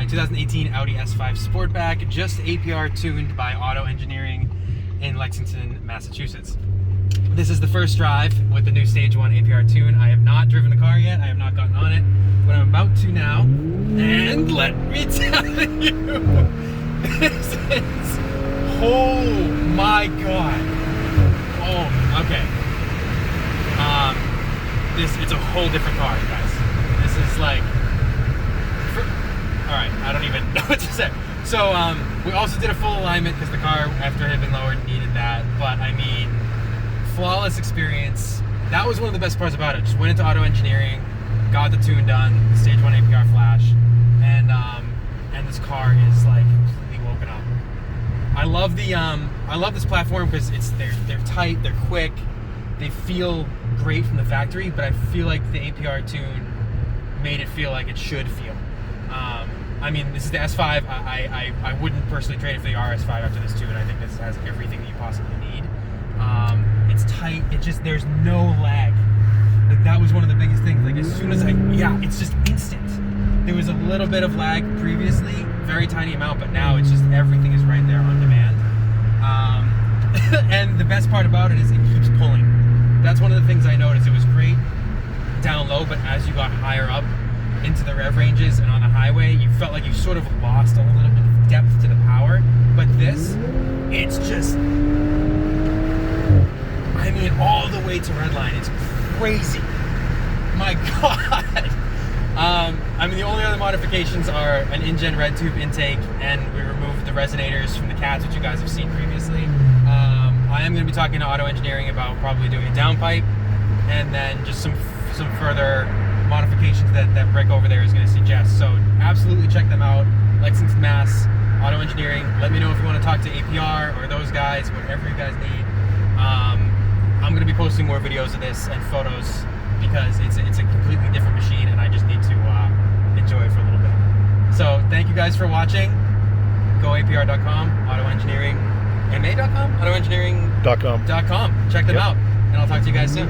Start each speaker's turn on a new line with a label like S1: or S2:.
S1: 2018 Audi S5 Sportback, just APR tuned by Auto Engineering in Lexington, Massachusetts. This is the first drive with the new Stage 1 APR tune. I have not driven the car yet, I have not gotten on it, but I'm about to now. And let me tell you, this is, oh my God. Oh, okay. It's a whole different car, guys. This is like, all right, I don't even know what to say. So we also did a full alignment because the car, after it had been lowered, needed that. But I mean, flawless experience. That was one of the best parts about it. Just went into Auto Engineering, got the tune done, the Stage 1 APR Flash, and this car is like completely woken up. I love this platform because they're tight, they're quick, they feel great from the factory, but I feel like the APR tune made it feel like it should feel. I mean, this is the S5. I wouldn't personally trade it for the RS5 after this tune. I think this has everything that you possibly need. It's tight. There's no lag. Like, that was one of the biggest things. Like, as soon as it's just instant. There was a little bit of lag previously, very tiny amount, but now it's just everything is right there on demand. And the best part about it is it keeps pulling. That's one of the things I noticed. It was great down low, but as you got higher up into the rev ranges and on the highway, you felt like you sort of lost a little bit of depth to the power. But this, it's just, I mean, all the way to redline. It's crazy. My God. I mean, the only other modifications are an in-gen red tube intake, and we removed the resonators from the cats, which you guys have seen previously. I am going to be talking to Auto Engineering about probably doing a downpipe, and then just some further modifications that Rick over there is going to suggest. So absolutely check them out. Lexington, Mass, Auto Engineering. Let me know if you want to talk to APR or those guys, whatever you guys need. I'm going to be posting more videos of this and photos because it's a completely different machine, and I just need to enjoy it for a little bit. So thank you guys for watching. Go APR.com, Auto Engineering, MA.com, AutoEngineering.com. Check them out, and I'll talk to you guys soon.